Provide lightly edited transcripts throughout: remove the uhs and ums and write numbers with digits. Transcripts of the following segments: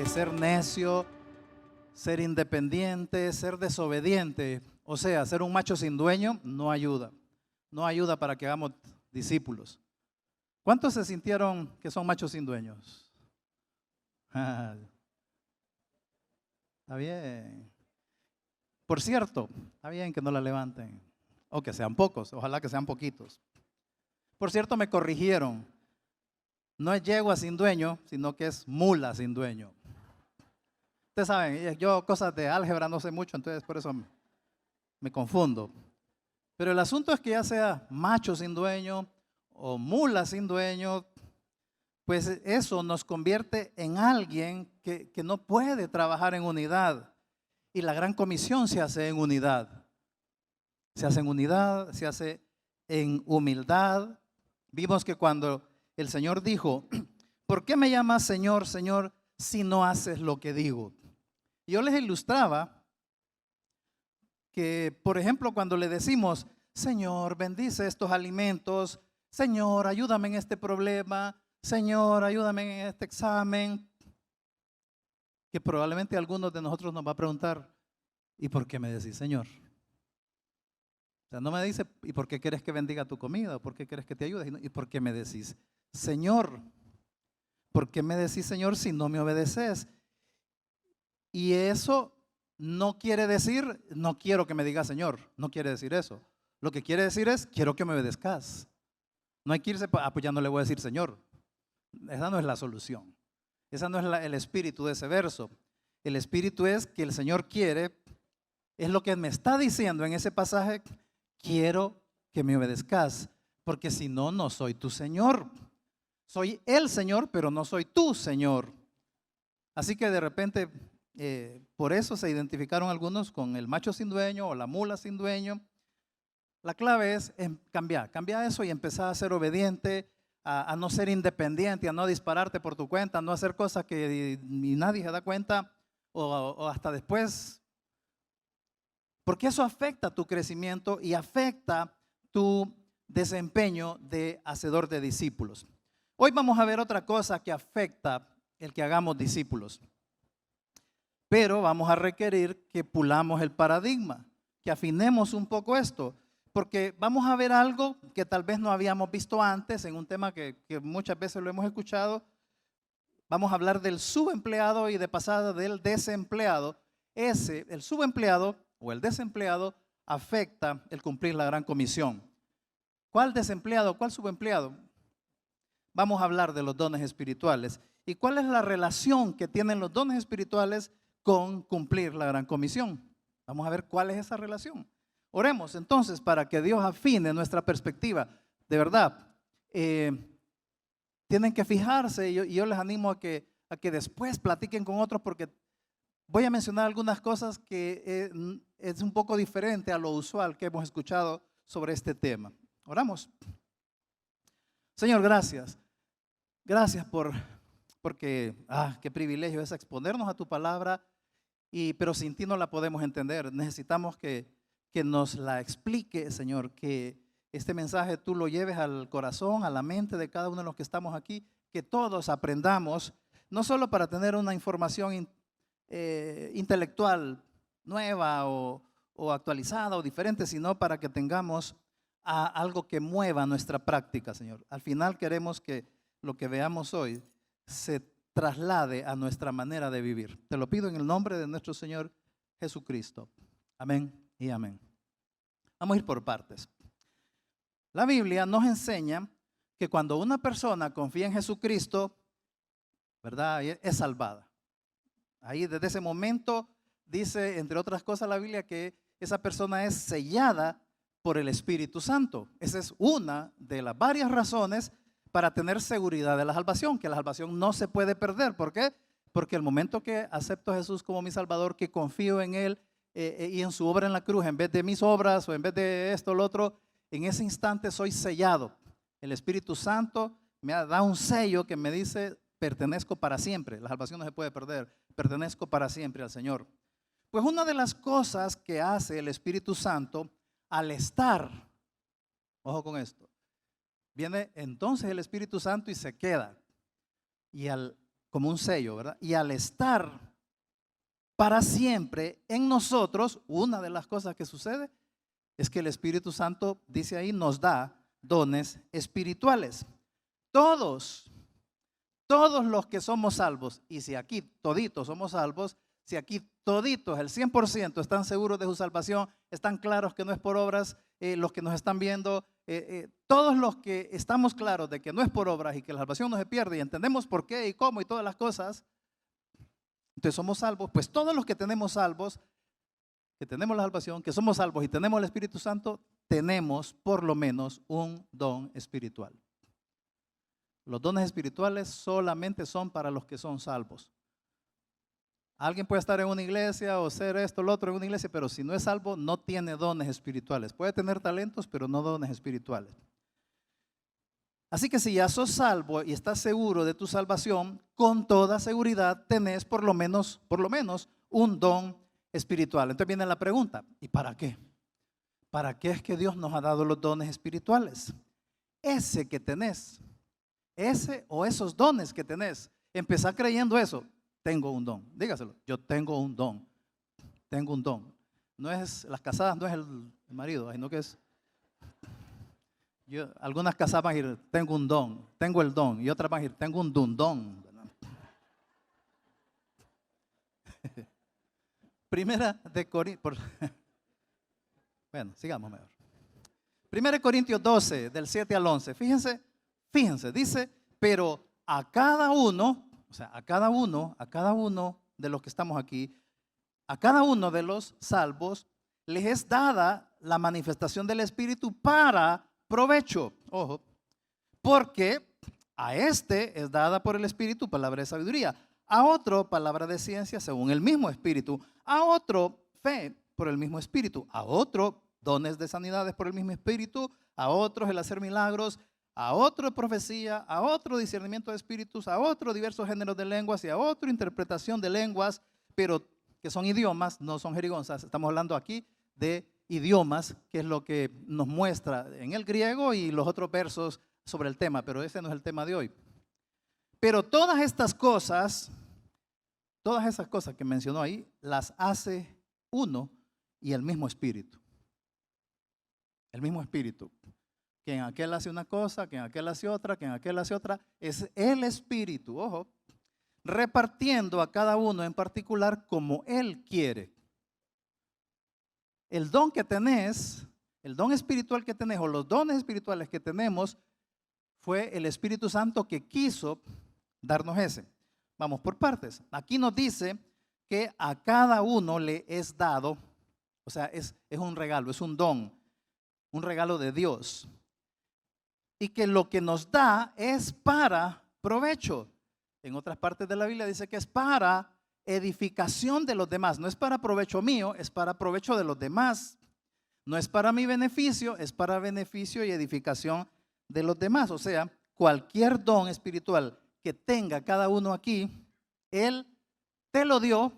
ser necio, ser independiente, ser desobediente, o sea, ser un macho sin dueño, no ayuda. No ayuda para que hagamos discípulos. ¿Cuántos se sintieron que son machos sin dueños? Está bien. Por cierto, está bien que no la levanten, o que sean pocos, ojalá que sean poquitos. Por cierto, me corrigieron. No es yegua sin dueño, sino que es mula sin dueño. Ustedes saben, yo cosas de álgebra no sé mucho, entonces por eso me confundo. Pero el asunto es que ya sea macho sin dueño o mula sin dueño, pues eso nos convierte en alguien que no puede trabajar en unidad. Y la gran comisión se hace en unidad. Se hace en unidad, se hace en humildad. Vimos que cuando el Señor dijo, ¿por qué me llamas Señor, Señor, si no haces lo que digo? Yo les ilustraba que, por ejemplo, cuando le decimos, Señor, bendice estos alimentos, Señor, ayúdame en este problema, Señor, ayúdame en este examen, que probablemente algunos de nosotros nos va a preguntar, ¿y por qué me decís Señor? O sea, no me dice, ¿y por qué quieres que bendiga tu comida? ¿O por qué quieres que te ayude? ¿Y por qué me decís Señor? ¿Por qué me decís Señor si no me obedeces? Y eso no quiere decir, no quiero que me digas Señor, no quiere decir eso. Lo que quiere decir es, quiero que me obedezcas. No hay que irse, pues ya no le voy a decir Señor. Esa no es la solución. Esa no es el espíritu de ese verso. El espíritu es que el Señor quiere, es lo que me está diciendo en ese pasaje, quiero que me obedezcas, porque si no, no soy tu Señor. Soy el Señor, pero no soy tu Señor. Así que de repente, por eso se identificaron algunos con el macho sin dueño o la mula sin dueño. La clave es cambiar eso y empezar a ser obediente, a no ser independiente, a no dispararte por tu cuenta, a no hacer cosas que ni nadie se da cuenta o hasta después. Porque eso afecta tu crecimiento y afecta tu desempeño de hacedor de discípulos. Hoy vamos a ver otra cosa que afecta el que hagamos discípulos. Pero vamos a requerir que pulamos el paradigma, que afinemos un poco esto. Porque vamos a ver algo que tal vez no habíamos visto antes en un tema que muchas veces lo hemos escuchado. Vamos a hablar del subempleado y de pasada del desempleado. El subempleado o el desempleado afecta el cumplir la gran comisión. ¿Cuál desempleado? ¿Cuál subempleado? Vamos a hablar de los dones espirituales. ¿Y cuál es la relación que tienen los dones espirituales con cumplir la gran comisión? Vamos a ver cuál es esa relación. Oremos entonces para que Dios afine nuestra perspectiva. De verdad, tienen que fijarse y yo les animo a que después platiquen con otros porque voy a mencionar algunas cosas que es un poco diferente a lo usual que hemos escuchado sobre este tema. Oramos. Señor, gracias. Gracias porque qué privilegio es exponernos a tu palabra, pero sin ti no la podemos entender. Necesitamos que nos la explique, Señor, que este mensaje tú lo lleves al corazón, a la mente de cada uno de los que estamos aquí, que todos aprendamos, no solo para tener una información intelectual nueva o actualizada o diferente, sino para que tengamos algo que mueva nuestra práctica, Señor. Al final queremos que lo que veamos hoy se traslade a nuestra manera de vivir. Te lo pido en el nombre de nuestro Señor Jesucristo. Amén y amén. Vamos a ir por partes. La Biblia nos enseña que cuando una persona confía en Jesucristo, ¿verdad?, es salvada. Ahí desde ese momento dice, entre otras cosas, la Biblia que esa persona es sellada por el Espíritu Santo. Esa es una de las varias razones para tener seguridad de la salvación, que la salvación no se puede perder. ¿Por qué? Porque el momento que acepto a Jesús como mi Salvador, que confío en Él y en su obra en la cruz, en vez de mis obras o en vez de esto o lo otro, en ese instante soy sellado. El Espíritu Santo me da un sello que me dice, pertenezco para siempre. La salvación no se puede perder. Pertenezco para siempre al Señor. Pues una de las cosas que hace el Espíritu Santo al estar, ojo con esto, viene entonces el Espíritu Santo y se queda. Y al como un sello, ¿verdad? Y al estar para siempre en nosotros, una de las cosas que sucede es que el Espíritu Santo, dice ahí, nos da dones espirituales. Todos los que somos salvos, y si aquí toditos somos salvos, si aquí toditos, el 100% están seguros de su salvación, están claros que no es por obras, los que nos están viendo, todos los que estamos claros de que no es por obras y que la salvación no se pierde y entendemos por qué y cómo y todas las cosas, entonces somos salvos. Pues todos los que tenemos salvos, que tenemos la salvación, que somos salvos y tenemos el Espíritu Santo, tenemos por lo menos un don espiritual. Los dones espirituales solamente son para los que son salvos. Alguien puede estar en una iglesia o ser esto o lo otro en una iglesia, pero si no es salvo, no tiene dones espirituales. Puede tener talentos, pero no dones espirituales. Así que si ya sos salvo y estás seguro de tu salvación, con toda seguridad tenés por lo menos un don espiritual. Entonces viene la pregunta, ¿y para qué? ¿Para qué es que Dios nos ha dado los dones espirituales? Ese que tenés, ese o esos dones que tenés, empezá creyendo eso. Tengo un don, dígaselo, yo tengo un don, tengo un don. No es, las casadas no es el marido, sino que es, algunas casadas van a decir, tengo un don, tengo el don, y otras van a decir, tengo un dundón. Primera de Corintios, bueno, sigamos mejor. Primera de Corintios 12, del 7 al 11, fíjense, dice, pero a cada uno, o sea, a cada uno de los que estamos aquí, a cada uno de los salvos, les es dada la manifestación del Espíritu para provecho. Ojo, porque a este es dada por el Espíritu palabra de sabiduría, a otro palabra de ciencia según el mismo Espíritu, a otro fe por el mismo Espíritu, a otro dones de sanidades por el mismo Espíritu, a otros el hacer milagros, a otro profecía, a otro discernimiento de espíritus, a otro diversos géneros de lenguas y a otro interpretación de lenguas, pero que son idiomas, no son jerigonzas. Estamos hablando aquí de idiomas, que es lo que nos muestra en el griego y los otros versos sobre el tema, pero ese no es el tema de hoy. Pero todas esas cosas que mencionó ahí, las hace uno y el mismo Espíritu. El mismo Espíritu. Que en aquel hace una cosa, que en aquel hace otra, que en aquel hace otra. Es el Espíritu, ojo, repartiendo a cada uno en particular como Él quiere. El don que tenés, el don espiritual que tenés o los dones espirituales que tenemos, fue el Espíritu Santo que quiso darnos ese. Vamos por partes. Aquí nos dice que a cada uno le es dado, o sea, es un regalo, es un don, un regalo de Dios. Y que lo que nos da es para provecho. En otras partes de la Biblia dice que es para edificación de los demás. No es para provecho mío, es para provecho de los demás. No es para mi beneficio, es para beneficio y edificación de los demás. O sea, cualquier don espiritual que tenga cada uno aquí, Él te lo dio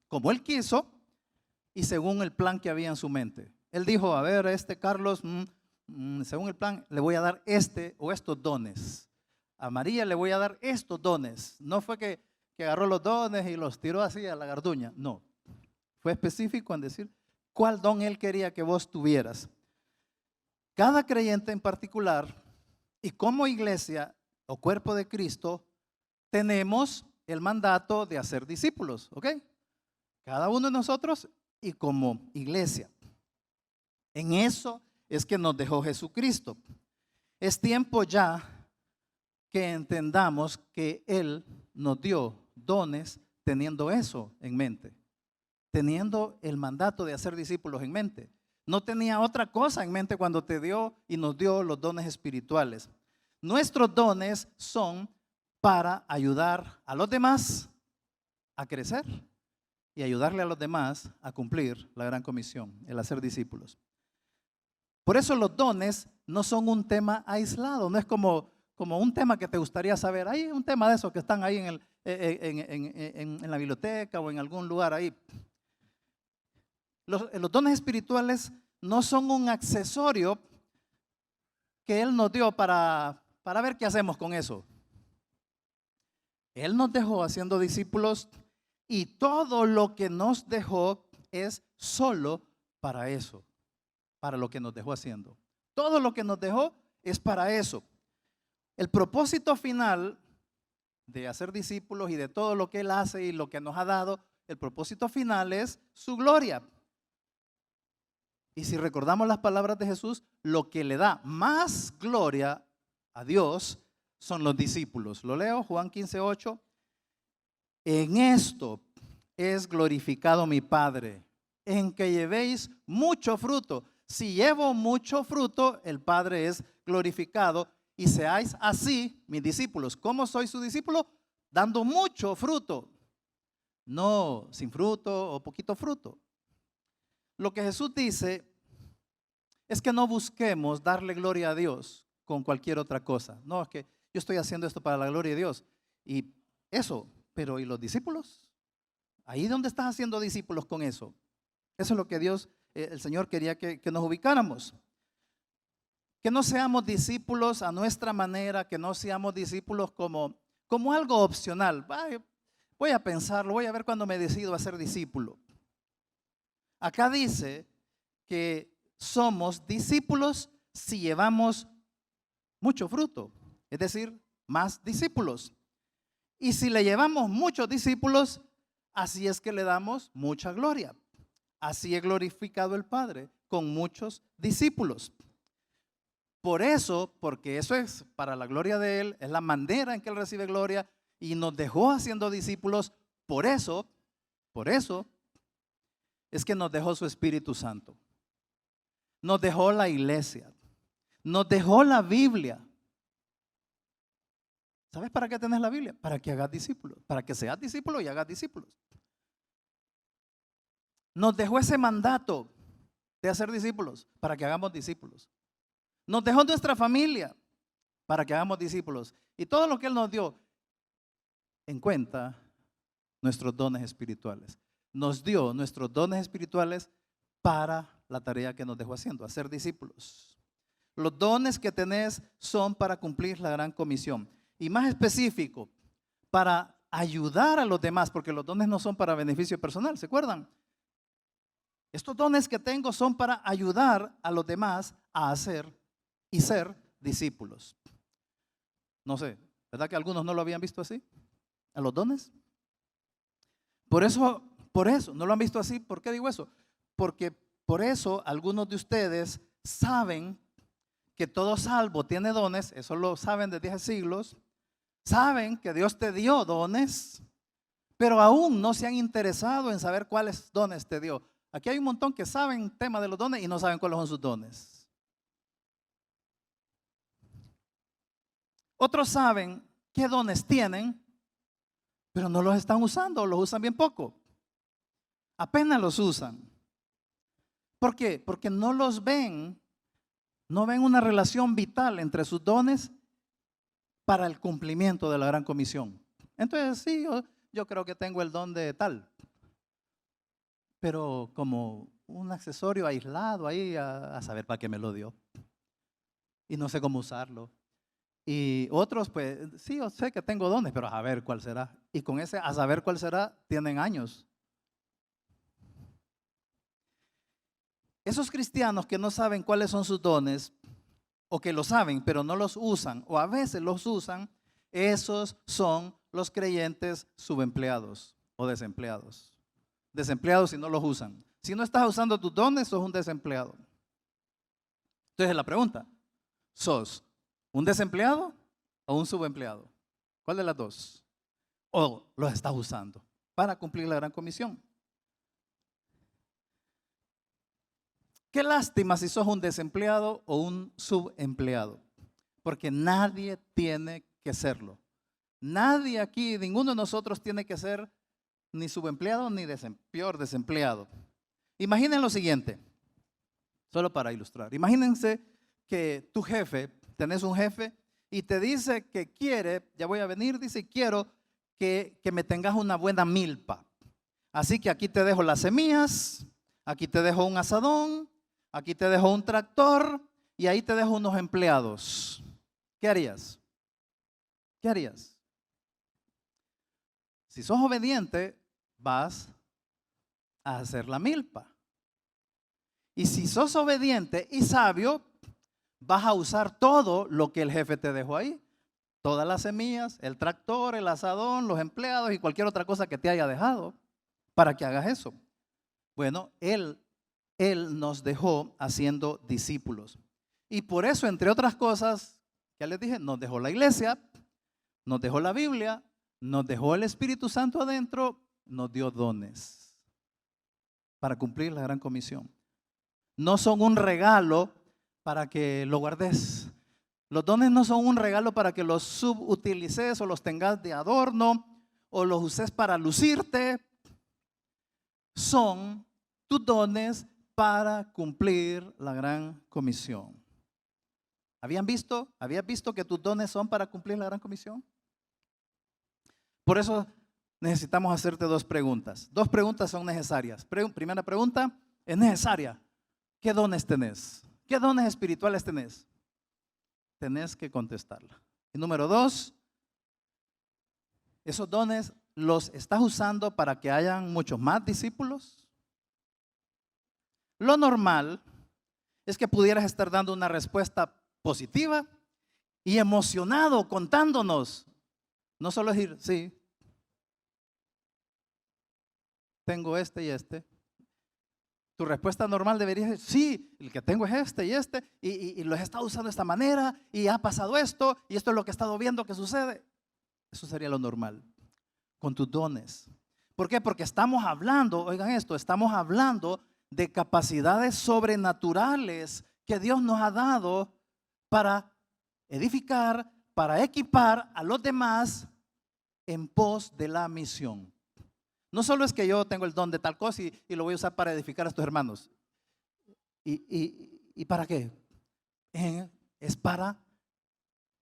como Él quiso y según el plan que había en su mente. Él dijo, a ver, Carlos, según el plan, le voy a dar este o estos dones. A María le voy a dar estos dones. No fue que agarró los dones y los tiró así a la garduña. No. Fue específico en decir cuál don Él quería que vos tuvieras. Cada creyente en particular y como iglesia o cuerpo de Cristo tenemos el mandato de hacer discípulos. ¿Ok? Cada uno de nosotros y como iglesia. En eso es que nos dejó Jesucristo. Es tiempo ya que entendamos que Él nos dio dones teniendo eso en mente, teniendo el mandato de hacer discípulos en mente. No tenía otra cosa en mente cuando te dio y nos dio los dones espirituales. Nuestros dones son para ayudar a los demás a crecer y ayudarle a los demás a cumplir la gran comisión, el hacer discípulos. Por eso los dones no son un tema aislado, no es como un tema que te gustaría saber. Hay un tema de esos que están ahí en la biblioteca o en algún lugar ahí. Los dones espirituales no son un accesorio que Él nos dio para ver qué hacemos con eso. Él nos dejó haciendo discípulos y todo lo que nos dejó es solo para eso, para lo que nos dejó haciendo. Todo lo que nos dejó es para eso. El propósito final de hacer discípulos y de todo lo que Él hace y lo que nos ha dado, el propósito final es su gloria. Y si recordamos las palabras de Jesús, lo que le da más gloria a Dios son los discípulos. Lo leo, Juan 15:8. En esto es glorificado mi Padre, en que llevéis mucho fruto. Si llevo mucho fruto, el Padre es glorificado y seáis así mis discípulos. ¿Cómo soy su discípulo? Dando mucho fruto, no sin fruto o poquito fruto. Lo que Jesús dice es que no busquemos darle gloria a Dios con cualquier otra cosa. No, es que yo estoy haciendo esto para la gloria de Dios. Y eso, pero ¿y los discípulos? Ahí donde estás haciendo discípulos con eso. Eso es lo que Dios, el Señor quería que nos ubicáramos. Que no seamos discípulos a nuestra manera, que no seamos discípulos como algo opcional. Voy a pensarlo, voy a ver cuándo me decido a ser discípulo. Acá dice que somos discípulos si llevamos mucho fruto, es decir, más discípulos. Y si le llevamos muchos discípulos, así es que le damos mucha gloria. Así es glorificado el Padre, con muchos discípulos. Por eso, porque eso es para la gloria de Él, es la manera en que Él recibe gloria y nos dejó haciendo discípulos. Por eso es que nos dejó su Espíritu Santo. Nos dejó la iglesia. Nos dejó la Biblia. ¿Sabes para qué tenés la Biblia? Para que hagas discípulos. Para que seas discípulo y hagas discípulos. Nos dejó ese mandato de hacer discípulos para que hagamos discípulos. Nos dejó nuestra familia para que hagamos discípulos. Y todo lo que Él nos dio en cuenta, nuestros dones espirituales. Nos dio nuestros dones espirituales para la tarea que nos dejó haciendo, hacer discípulos. Los dones que tenés son para cumplir la gran comisión. Y más específico, para ayudar a los demás, porque los dones no son para beneficio personal, ¿se acuerdan? Estos dones que tengo son para ayudar a los demás a hacer y ser discípulos. No sé, ¿verdad que algunos no lo habían visto así? ¿A los dones? Por eso, ¿no lo han visto así? ¿Por qué digo eso? Porque por eso algunos de ustedes saben que todo salvo tiene dones, eso lo saben desde hace siglos, saben que Dios te dio dones, pero aún no se han interesado en saber cuáles dones te dio. Aquí hay un montón que saben el tema de los dones y no saben cuáles son sus dones. Otros saben qué dones tienen, pero no los están usando, los usan bien poco. Apenas los usan. ¿Por qué? Porque no los ven, no ven una relación vital entre sus dones para el cumplimiento de la gran comisión. Entonces, sí, yo creo que tengo el don de tal, pero como un accesorio aislado ahí a saber para qué me lo dio. Y no sé cómo usarlo. Y otros, pues, sí, yo sé que tengo dones, pero a ver cuál será. Y con ese, a saber cuál será, tienen años. Esos cristianos que no saben cuáles son sus dones, o que lo saben, pero no los usan, o a veces los usan, esos son los creyentes subempleados o desempleados. Desempleados si no los usan. Si no estás usando tus dones, sos un desempleado. Entonces la pregunta, ¿sos un desempleado o un subempleado? ¿Cuál de las dos? ¿O los estás usando para cumplir la gran comisión? Qué lástima si sos un desempleado o un subempleado, porque nadie tiene que serlo. Nadie aquí, ninguno de nosotros tiene que ser ni subempleado ni peor desempleado. Imaginen lo siguiente, solo para ilustrar. Imagínense que tu jefe, tenés un jefe y te dice que quiere, ya voy a venir, dice quiero que me tengas una buena milpa. Así que aquí te dejo las semillas, aquí te dejo un asadón, aquí te dejo un tractor y ahí te dejo unos empleados. ¿Qué harías? ¿Qué harías? Si sos obediente, vas a hacer la milpa. Y si sos obediente y sabio, vas a usar todo lo que el jefe te dejó ahí. Todas las semillas, el tractor, el asadón, los empleados y cualquier otra cosa que te haya dejado para que hagas eso. Bueno, Él nos dejó haciendo discípulos. Y por eso, entre otras cosas, ya les dije, nos dejó la iglesia, nos dejó la Biblia, nos dejó el Espíritu Santo adentro, nos dio dones para cumplir la gran comisión. No son un regalo para que lo guardes. Los dones no son un regalo para que los subutilices o los tengas de adorno o los uses para lucirte. Son tus dones para cumplir la gran comisión. ¿Habías visto que tus dones son para cumplir la gran comisión? Por eso necesitamos hacerte dos preguntas. Dos preguntas son necesarias. Primera pregunta, ¿es necesaria? ¿Qué dones tenés? ¿Qué dones espirituales tenés? Tenés que contestarla. Y número dos, ¿esos dones los estás usando para que hayan muchos más discípulos? Lo normal es que pudieras estar dando una respuesta positiva y emocionado contándonos. No solo decir, sí, tengo este y este. Tu respuesta normal debería ser, sí, el que tengo es este y este, y los he estado usando de esta manera, y ha pasado esto, y esto es lo que he estado viendo que sucede. Eso sería lo normal, con tus dones. ¿Por qué? Porque estamos hablando, oigan esto, estamos hablando de capacidades sobrenaturales que Dios nos ha dado para edificar, para equipar a los demás en pos de la misión. No solo es que yo tengo el don de tal cosa y lo voy a usar para edificar a estos hermanos. ¿Y para qué? Es para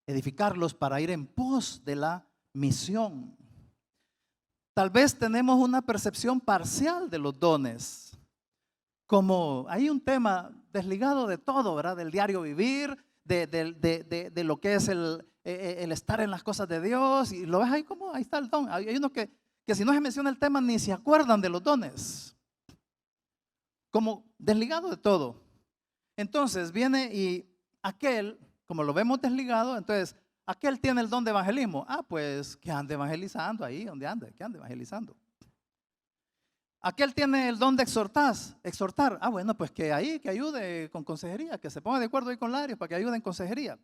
edificarlos, para ir en pos de la misión. Tal vez tenemos una percepción parcial de los dones. Como hay un tema desligado de todo, ¿verdad? Del diario vivir, de lo que es el estar en las cosas de Dios. Y lo ves ahí como, ahí está el don. Hay unos que si no se menciona el tema ni se acuerdan de los dones, como desligado de todo. Entonces viene y aquel, como lo vemos desligado, entonces aquel tiene el don de evangelismo. Pues que ande evangelizando ahí donde ande, que ande evangelizando. Aquel tiene el don de exhortar. Bueno, pues que ahí, que ayude con consejería, que se ponga de acuerdo ahí con Larios para que ayude en consejería.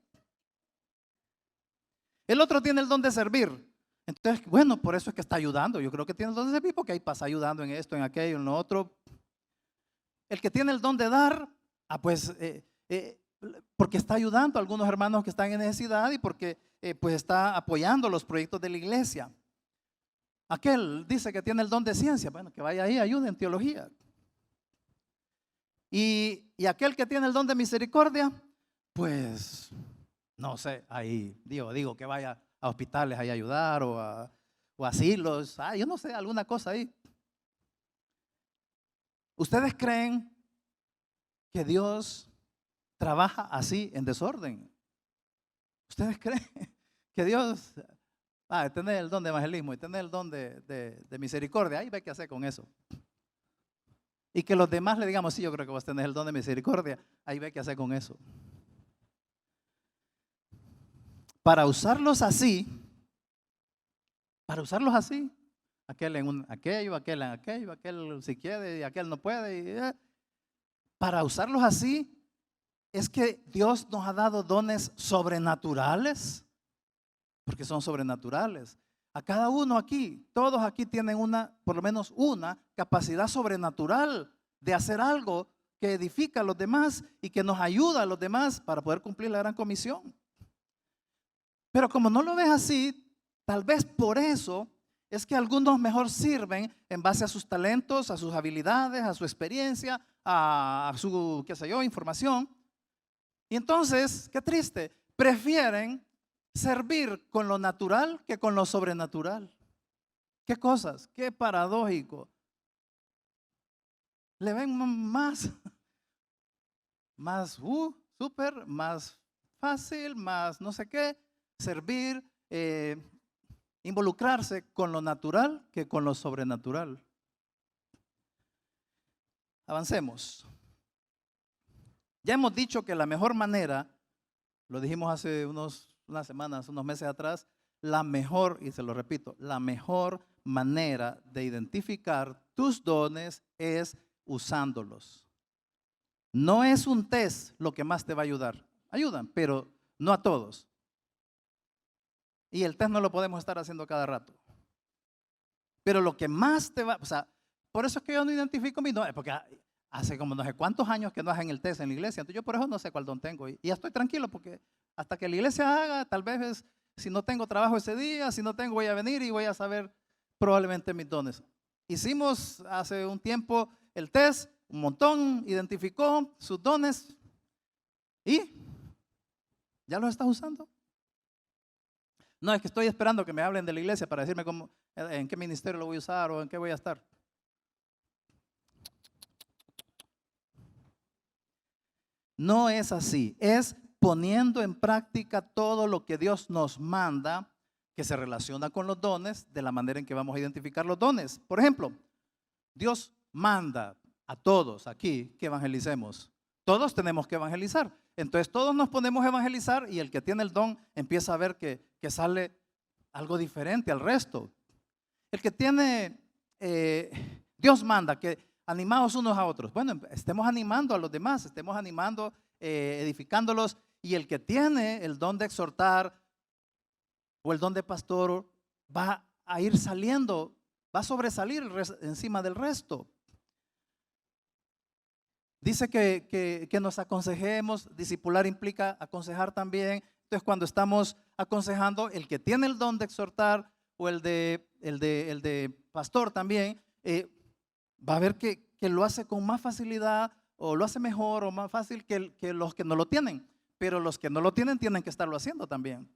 El otro tiene el don de servir. Entonces, bueno, por eso es que está ayudando. Yo creo que tiene el don de servir porque ahí pasa ayudando en esto, en aquello, en lo otro. El que tiene el don de dar, pues porque está ayudando a algunos hermanos que están en necesidad y porque pues está apoyando los proyectos de la iglesia. Aquel dice que tiene el don de ciencia, bueno, que vaya ahí, ayude en teología. Y aquel que tiene el don de misericordia, pues no sé, ahí digo que vaya a hospitales ahí a ayudar o a asilos, yo no sé, alguna cosa ahí. ¿Ustedes creen que Dios trabaja así en desorden? ¿Ustedes creen que Dios tener el don de evangelismo y tener el don de misericordia, ahí ve qué hacer con eso? Y que los demás le digamos, sí, yo creo que vas a tener el don de misericordia, ahí ve qué hacer con eso. Para usarlos así, aquel en aquello, aquel en aquello, aquel si quiere y aquel no puede. Para usarlos así, es que Dios nos ha dado dones sobrenaturales, porque son sobrenaturales. A cada uno aquí, todos aquí tienen por lo menos una capacidad sobrenatural de hacer algo que edifica a los demás y que nos ayuda a los demás para poder cumplir la gran comisión. Pero como no lo ves así, tal vez por eso es que algunos mejor sirven en base a sus talentos, a sus habilidades, a su experiencia, a su, qué sé yo, información. Y entonces, qué triste, prefieren servir con lo natural que con lo sobrenatural. ¿Qué cosas? Qué paradójico. Le ven más súper, más fácil, más no sé qué, servir. involucrarse con lo natural que con lo sobrenatural. Avancemos. Ya hemos dicho que la mejor manera, lo dijimos hace unas semanas, unos meses atrás, la mejor, y se lo repito, la mejor manera de identificar tus dones es usándolos. No es un test lo que más te va a ayudar. Ayudan, pero no a todos. Y el test no lo podemos estar haciendo cada rato. Pero lo que más te va, o sea, por eso es que yo no identifico mis dones, porque hace como no sé cuántos años que no hacen el test en la iglesia. Entonces yo por eso no sé cuál don tengo. Y ya estoy tranquilo porque hasta que la iglesia haga, tal vez si no tengo trabajo ese día, si no tengo voy a venir y voy a saber probablemente mis dones. Hicimos hace un tiempo el test, un montón, identificó sus dones y ya los estás usando. No, es que estoy esperando que me hablen de la iglesia para decirme cómo, en qué ministerio lo voy a usar o en qué voy a estar. No es así, es poniendo en práctica todo lo que Dios nos manda que se relaciona con los dones de la manera en que vamos a identificar los dones. Por ejemplo, Dios manda a todos aquí que evangelicemos. Todos tenemos que evangelizar. Entonces todos nos ponemos a evangelizar y el que tiene el don empieza a ver que sale algo diferente al resto. El que tiene, Dios manda que animados unos a otros. Bueno, estemos animando a los demás, estemos animando, edificándolos. Y el que tiene el don de exhortar o el don de pastor va a ir saliendo, va a sobresalir encima del resto. Dice que nos aconsejemos, discipular implica aconsejar también. Entonces cuando estamos aconsejando, el que tiene el don de exhortar o el de pastor también, va a ver que lo hace con más facilidad o lo hace mejor o más fácil que los que no lo tienen. Pero los que no lo tienen tienen que estarlo haciendo también.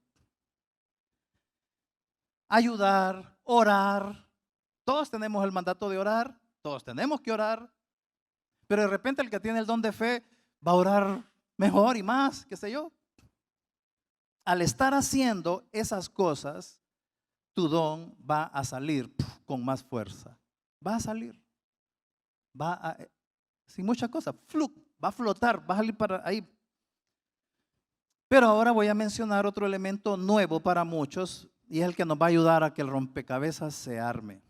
Ayudar, orar. Todos tenemos el mandato de orar, todos tenemos que orar. Pero de repente el que tiene el don de fe va a orar mejor y más, qué sé yo. Al estar haciendo esas cosas, tu don va a salir con más fuerza. Va a salir. Sin muchas cosas, va a flotar, va a salir para ahí. Pero ahora voy a mencionar otro elemento nuevo para muchos y es el que nos va a ayudar a que el rompecabezas se arme.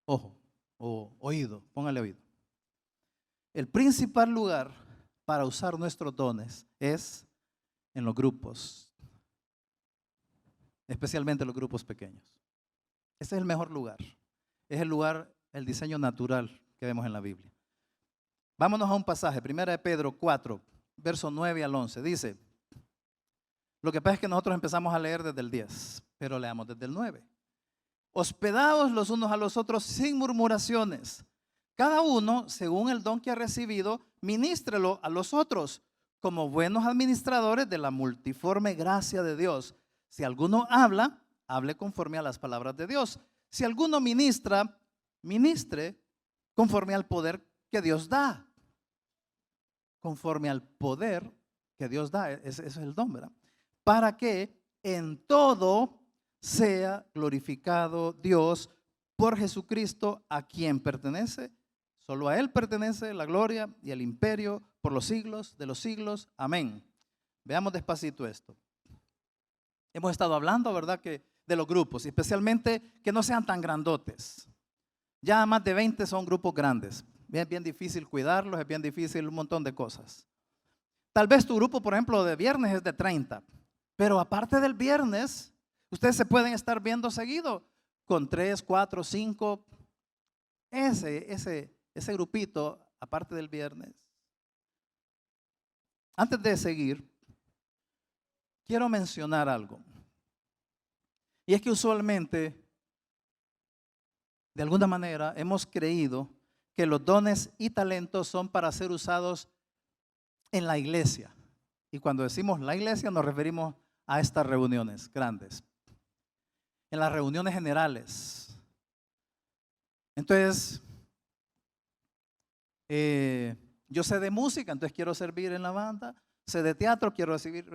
Ojo, o oído, póngale oído. El principal lugar para usar nuestros dones es en los grupos, especialmente los grupos pequeños. Ese es el mejor lugar. Es el lugar, el diseño natural que vemos en la Biblia. Vámonos a un pasaje, 1 de Pedro 4, verso 9 al 11. Dice, lo que pasa es que nosotros empezamos a leer desde el 10, pero leamos desde el 9. Hospedaos los unos a los otros sin murmuraciones. Cada uno, según el don que ha recibido, ministrelo a los otros, como buenos administradores de la multiforme gracia de Dios. Si alguno habla, hable conforme a las palabras de Dios. Si alguno ministra, ministre conforme al poder que Dios da. Conforme al poder que Dios da. Ese es el don, ¿verdad? Para que en todo sea glorificado Dios por Jesucristo, a quien pertenece. Solo a Él pertenece la gloria y el imperio por los siglos de los siglos. Amén. Veamos despacito esto. Hemos estado hablando, ¿verdad?, que de los grupos, especialmente que no sean tan grandotes. Ya más de 20 son grupos grandes. Es bien difícil cuidarlos, es bien difícil un montón de cosas. Tal vez tu grupo, por ejemplo, de viernes es de 30, pero aparte del viernes, ustedes se pueden estar viendo seguido con 3, 4, 5. Ese grupito, aparte del viernes. Antes de seguir, quiero mencionar algo. Y es que usualmente, de alguna manera, hemos creído que los dones y talentos son para ser usados en la iglesia. Y cuando decimos la iglesia nos referimos a estas reuniones grandes. En las reuniones generales. Entonces, yo sé de música, entonces quiero servir en la banda. Sé de teatro, quiero servir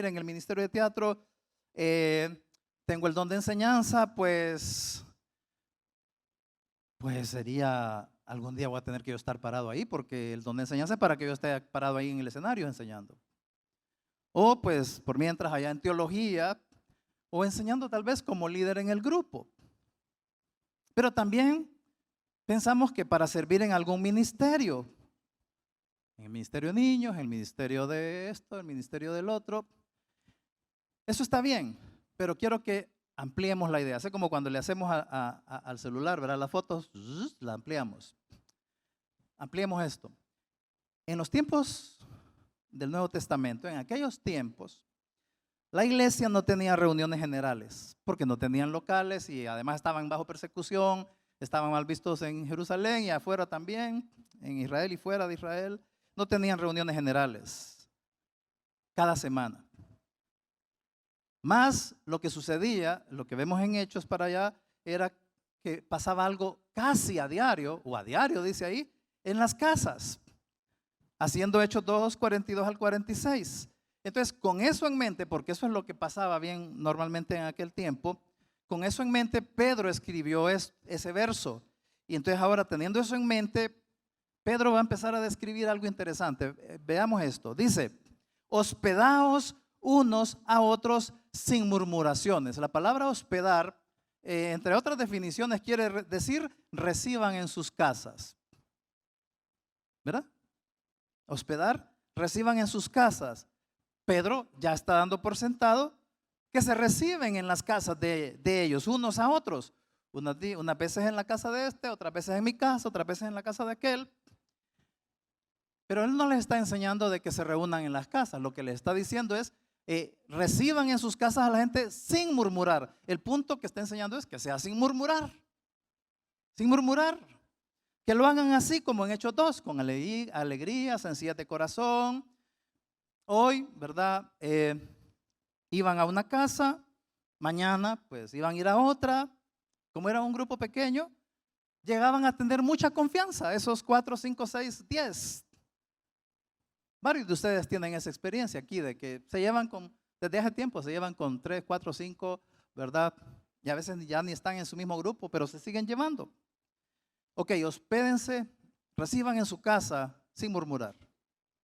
en el ministerio de teatro. tengo el don de enseñanza, pues sería, algún día voy a tener que yo estar parado ahí, porque el don de enseñanza es para que yo esté parado ahí en el escenario enseñando. O pues por mientras allá en teología, o enseñando tal vez como líder en el grupo. Pero también pensamos que para servir en algún ministerio, en el ministerio de niños, en el ministerio de esto, el ministerio del otro, eso está bien, pero quiero que ampliemos la idea. Así como cuando le hacemos al celular, ¿verdad? Las fotos, la ampliamos. Ampliemos esto. En los tiempos del Nuevo Testamento, en aquellos tiempos, la iglesia no tenía reuniones generales, porque no tenían locales y además estaban bajo persecución, estaban mal vistos en Jerusalén y afuera también, en Israel y fuera de Israel. No tenían reuniones generales cada semana. Más lo que sucedía, lo que vemos en Hechos para allá, era que pasaba algo casi a diario, o a diario dice ahí, en las casas, haciendo Hechos 2, 42 al 46. Entonces, con eso en mente, porque eso es lo que pasaba bien normalmente en aquel tiempo, con eso en mente Pedro escribió ese verso. Y entonces ahora teniendo eso en mente, Pedro va a empezar a describir algo interesante. Veamos esto. Dice, hospedaos unos a otros sin murmuraciones. La palabra hospedar, entre otras definiciones, quiere decir reciban en sus casas. ¿Verdad? Hospedar, reciban en sus casas. Pedro ya está dando por sentado que se reciben en las casas de ellos, unos a otros. Unas veces en la casa de este, otras veces en mi casa, otras veces en la casa de aquel. Pero él no les está enseñando de que se reúnan en las casas. Lo que les está diciendo es, reciban en sus casas a la gente sin murmurar. El punto que está enseñando es que sea sin murmurar. Sin murmurar. Que lo hagan así como en Hechos 2, con alegría, sencillez de corazón. Hoy, ¿verdad? Iban a una casa, mañana pues iban a ir a otra. Como era un grupo pequeño, llegaban a tener mucha confianza, esos 4, 5, 6, 10. Varios de ustedes tienen esa experiencia aquí de que se llevan desde hace tiempo, se llevan con 3, 4, 5, ¿verdad? Y a veces ya ni están en su mismo grupo, pero se siguen llevando. Ok, hospédense, reciban en su casa sin murmurar,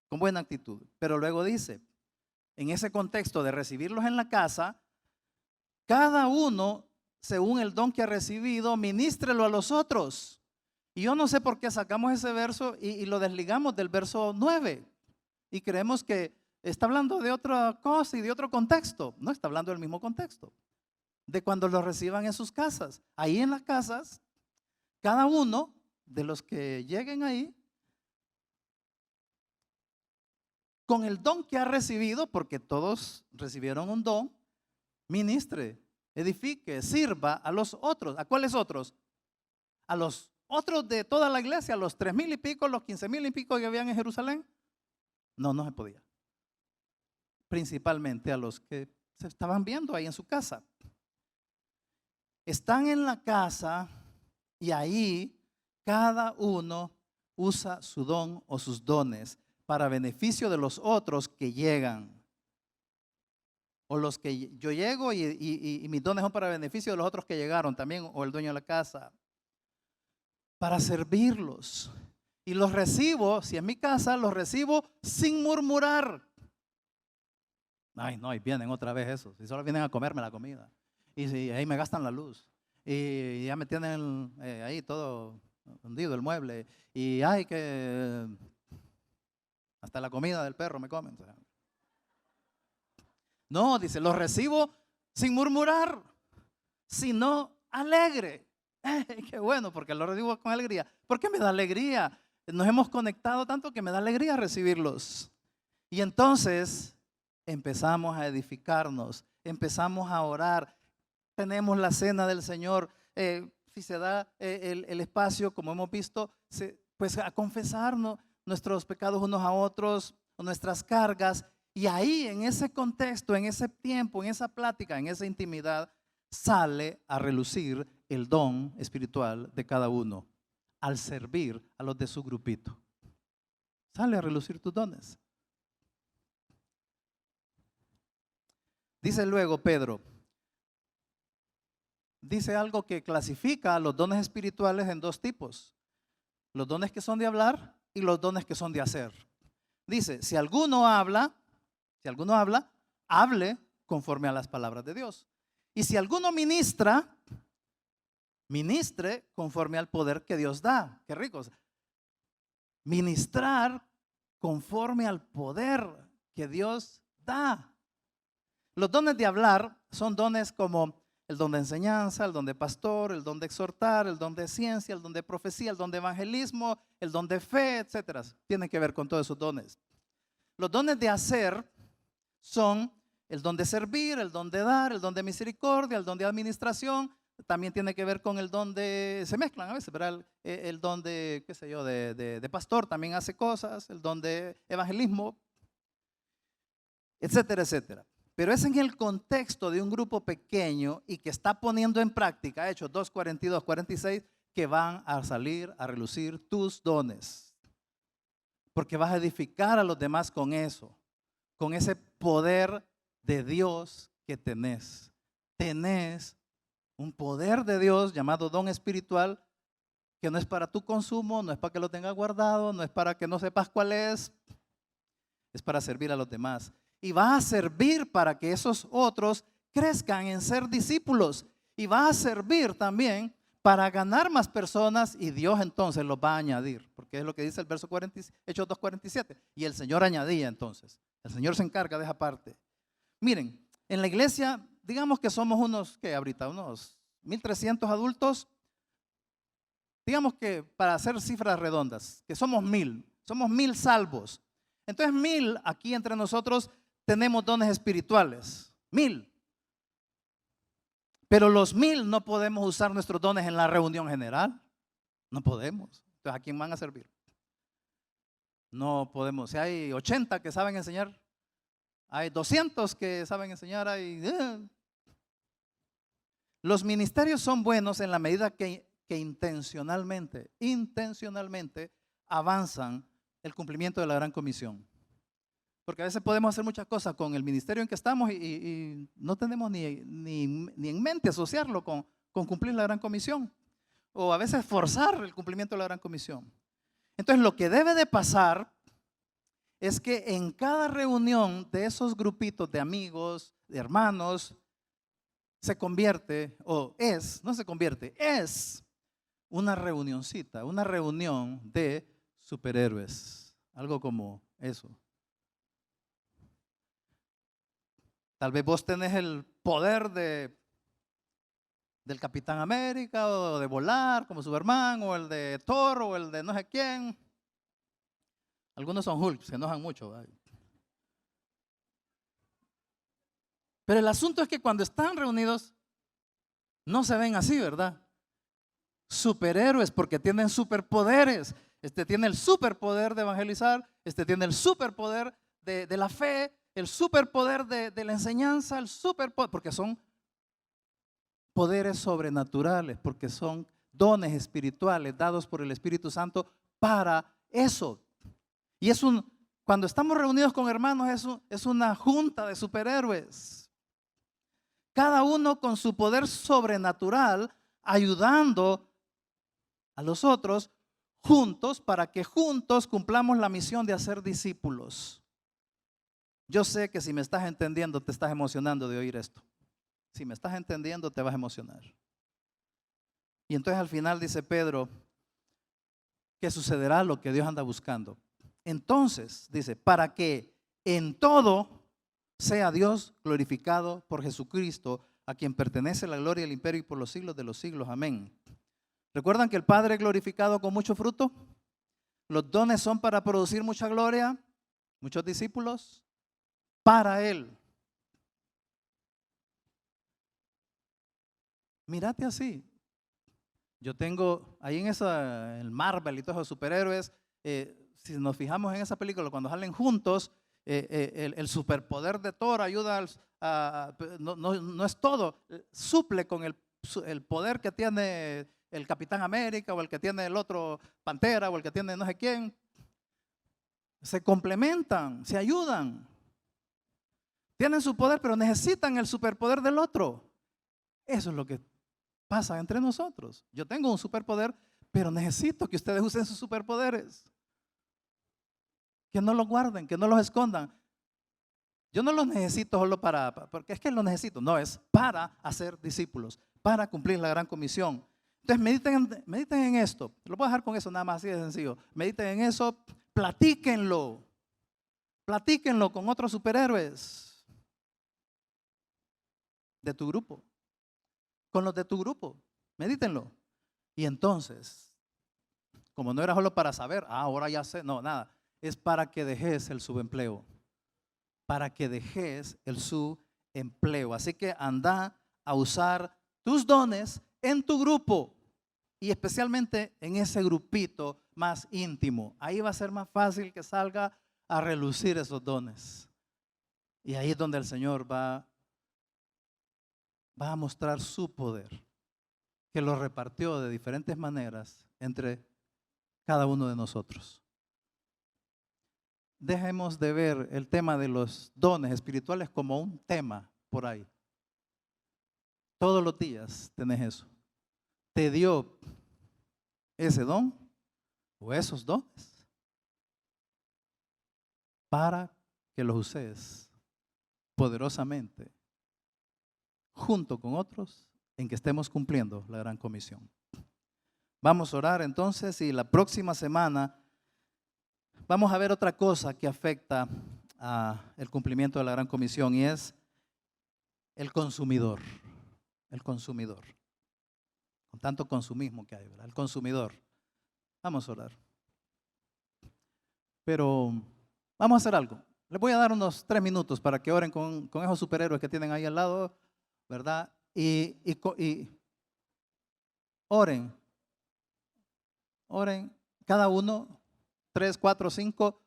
con buena actitud. Pero luego dice, en ese contexto de recibirlos en la casa, cada uno, según el don que ha recibido, ministrelo a los otros. Y yo no sé por qué sacamos ese verso y lo desligamos del verso 9. Y creemos que está hablando de otra cosa y de otro contexto. No, está hablando del mismo contexto. De cuando los reciban en sus casas. Ahí en las casas, cada uno de los que lleguen ahí, con el don que ha recibido, porque todos recibieron un don, ministre, edifique, sirva a los otros. ¿A cuáles otros? A los otros de toda la iglesia, a los 3,000 y pico, los 15,000 y pico que habían en Jerusalén. No se podía. Principalmente a los que se estaban viendo ahí en su casa. Están en la casa y ahí cada uno usa su don o sus dones para beneficio de los otros que llegan. O los que yo llego y mis dones son para beneficio de los otros que llegaron también, o el dueño de la casa. Para servirlos. Y los recibo, si en mi casa, los recibo sin murmurar. Ay, no, y vienen otra vez esos. Si solo vienen a comerme la comida. Y si ahí me gastan la luz. Y ya me tienen ahí todo hundido el mueble. Y ay, que hasta la comida del perro me comen. No, dice, los recibo sin murmurar, sino alegre. Qué bueno, porque lo recibo con alegría. ¿Por qué me da alegría? Nos hemos conectado tanto que me da alegría recibirlos. Y entonces empezamos a edificarnos, empezamos a orar. Tenemos la cena del Señor. Si se da el espacio, como hemos visto, pues a confesarnos nuestros pecados unos a otros, nuestras cargas. Y ahí, en ese contexto, en ese tiempo, en esa plática, en esa intimidad, sale a relucir el don espiritual de cada uno al servir a los de su grupito. Sale a relucir tus dones. Dice luego Pedro, dice algo que clasifica a los dones espirituales en dos tipos. Los dones que son de hablar y los dones que son de hacer. Dice, si alguno habla, hable conforme a las palabras de Dios. Y si alguno ministra, ministre conforme al poder que Dios da. Qué ricos. Ministrar conforme al poder que Dios da. Los dones de hablar son dones como el don de enseñanza, el don de pastor, el don de exhortar, el don de ciencia, el don de profecía, el don de evangelismo, el don de fe, etcétera. Tienen que ver con todos esos dones. Los dones de hacer son el don de servir, el don de dar, el don de misericordia, el don de administración. También tiene que ver con el don de, se mezclan a veces, ¿verdad? El don de, qué sé yo, de pastor también hace cosas, el don de evangelismo, etcétera, etcétera. Pero es en el contexto de un grupo pequeño y que está poniendo en práctica, Hechos 2, 42, 46, que van a salir a relucir tus dones. Porque vas a edificar a los demás con eso, con ese poder de Dios que tenés. Tenés un poder de Dios llamado don espiritual que no es para tu consumo, no es para que lo tengas guardado, no es para que no sepas cuál es para servir a los demás. Y va a servir para que esos otros crezcan en ser discípulos. Y va a servir también para ganar más personas y Dios entonces los va a añadir. Porque es lo que dice el verso 40, Hechos 2:47. Y el Señor añadía entonces. El Señor se encarga de esa parte. Miren, en la iglesia, digamos que somos unos 1,300 adultos. Digamos que para hacer cifras redondas, que somos 1,000 salvos. Entonces 1,000 aquí entre nosotros tenemos dones espirituales, 1,000. Pero los 1,000 no podemos usar nuestros dones en la reunión general. No podemos. Entonces, ¿a quién van a servir? No podemos. Si hay 80 que saben enseñar, hay 200 que saben enseñar, Los ministerios son buenos en la medida que intencionalmente avanzan el cumplimiento de la gran comisión. Porque a veces podemos hacer muchas cosas con el ministerio en que estamos y no tenemos ni en mente asociarlo con cumplir la gran comisión. O a veces forzar el cumplimiento de la gran comisión. Entonces lo que debe de pasar es que en cada reunión de esos grupitos de amigos, de hermanos, se convierte, es una reunioncita, una reunión de superhéroes. Algo como eso. Tal vez vos tenés el poder del Capitán América o de volar como Superman o el de Thor o el de no sé quién. Algunos son Hulk, se enojan mucho. ¿Verdad? Pero el asunto es que cuando están reunidos no se ven así, ¿verdad? Superhéroes porque tienen superpoderes. Este tiene el superpoder de evangelizar, este tiene el superpoder de la fe, el superpoder de la enseñanza, el superpoder, porque son poderes sobrenaturales, porque son dones espirituales dados por el Espíritu Santo para eso. Y cuando estamos reunidos con hermanos, es una junta de superhéroes. Cada uno con su poder sobrenatural, ayudando a los otros juntos para que juntos cumplamos la misión de hacer discípulos. Yo sé que si me estás entendiendo, te estás emocionando de oír esto. Si me estás entendiendo, te vas a emocionar. Y entonces al final dice Pedro que sucederá lo que Dios anda buscando. Entonces, dice, para que en todo sea Dios glorificado por Jesucristo, a quien pertenece la gloria y el imperio y por los siglos de los siglos. Amén. ¿Recuerdan que el Padre es glorificado con mucho fruto? Los dones son para producir mucha gloria, muchos discípulos, para Él. Mírate así. Yo tengo ahí en el Marvel y todos los superhéroes, si nos fijamos en esa película, cuando salen juntos, el superpoder de Thor ayuda no es todo, suple con el poder que tiene el Capitán América o el que tiene el otro Pantera o el que tiene no sé quién. Se complementan, se ayudan. Tienen su poder, pero necesitan el superpoder del otro. Eso es lo que pasa entre nosotros. Yo tengo un superpoder, pero necesito que ustedes usen sus superpoderes. Que no los guarden, que no los escondan. Yo no los necesito solo porque es que los necesito. No, es para hacer discípulos, para cumplir la gran comisión. Entonces mediten en esto. Lo voy a dejar con eso nada más, así de sencillo. Mediten en eso, platíquenlo. Platíquenlo con otros superhéroes de tu grupo. Con los de tu grupo. Medítenlo. Y entonces, como no era solo para saber, ahora ya sé, no, nada. Es para que dejes el subempleo. Para que dejes el subempleo. Así que anda a usar tus dones en tu grupo y especialmente en ese grupito más íntimo. Ahí va a ser más fácil que salga a relucir esos dones. Y ahí es donde el Señor va a mostrar su poder, que lo repartió de diferentes maneras entre cada uno de nosotros. Dejemos de ver el tema de los dones espirituales como un tema por ahí. Todos los días tenés eso. Te dio ese don o esos dones para que los uses poderosamente junto con otros en que estemos cumpliendo la gran comisión. Vamos a orar entonces y la próxima semana vamos a ver otra cosa que afecta al cumplimiento de la gran comisión y es el consumidor. El consumidor. Con tanto consumismo que hay, ¿verdad? El consumidor. Vamos a orar. Pero vamos a hacer algo. Les voy a dar unos 3 minutos para que oren con esos superhéroes que tienen ahí al lado, ¿verdad? Y oren. Oren cada uno, 3, 4, 5,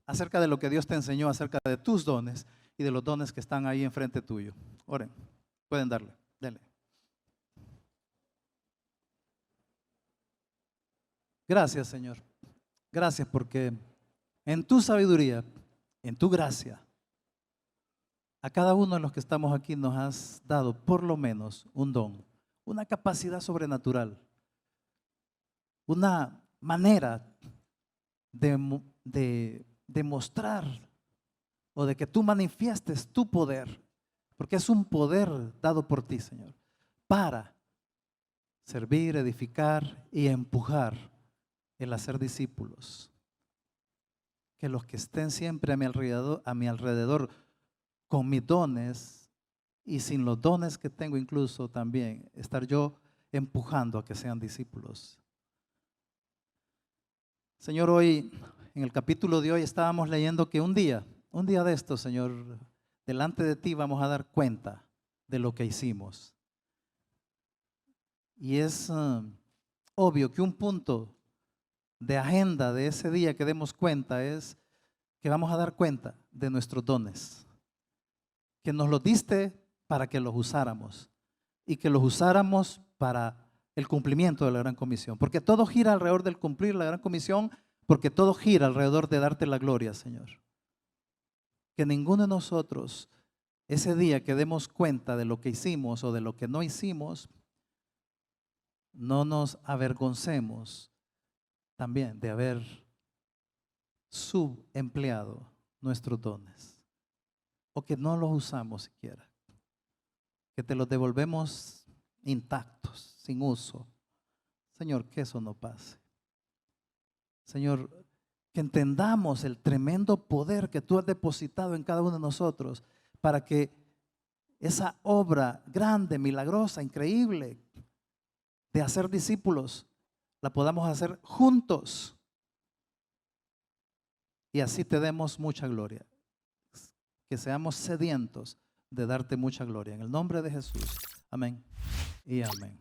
acerca de lo que Dios te enseñó, acerca de tus dones y de los dones que están ahí enfrente tuyo. Oren. Pueden darle. Dele. Gracias, Señor. Gracias porque en tu sabiduría, en tu gracia, a cada uno de los que estamos aquí nos has dado por lo menos un don, una capacidad sobrenatural, una manera de mostrar o de que tú manifiestes tu poder, porque es un poder dado por ti, Señor, para servir, edificar y empujar el hacer discípulos. Que los que estén siempre a mi alrededor con mis dones y sin los dones que tengo incluso también, estar yo empujando a que sean discípulos. Señor, hoy, en el capítulo de hoy estábamos leyendo que un día de esto, Señor, delante de ti vamos a dar cuenta de lo que hicimos. Y es obvio que un punto de agenda de ese día que demos cuenta es que vamos a dar cuenta de nuestros dones, que nos los diste para que los usáramos y que los usáramos para el cumplimiento de la gran comisión, porque todo gira alrededor del cumplir la gran comisión, porque todo gira alrededor de darte la gloria, Señor. Que ninguno de nosotros ese día que demos cuenta de lo que hicimos o de lo que no hicimos, no nos avergoncemos también de haber subempleado nuestros dones o que no los usamos siquiera, que te los devolvemos intactos, sin uso. Señor, que eso no pase. Señor, que entendamos el tremendo poder que tú has depositado en cada uno de nosotros para que esa obra grande, milagrosa, increíble de hacer discípulos la podamos hacer juntos y así te demos mucha gloria, que seamos sedientos de darte mucha gloria en el nombre de Jesús, amén y amén.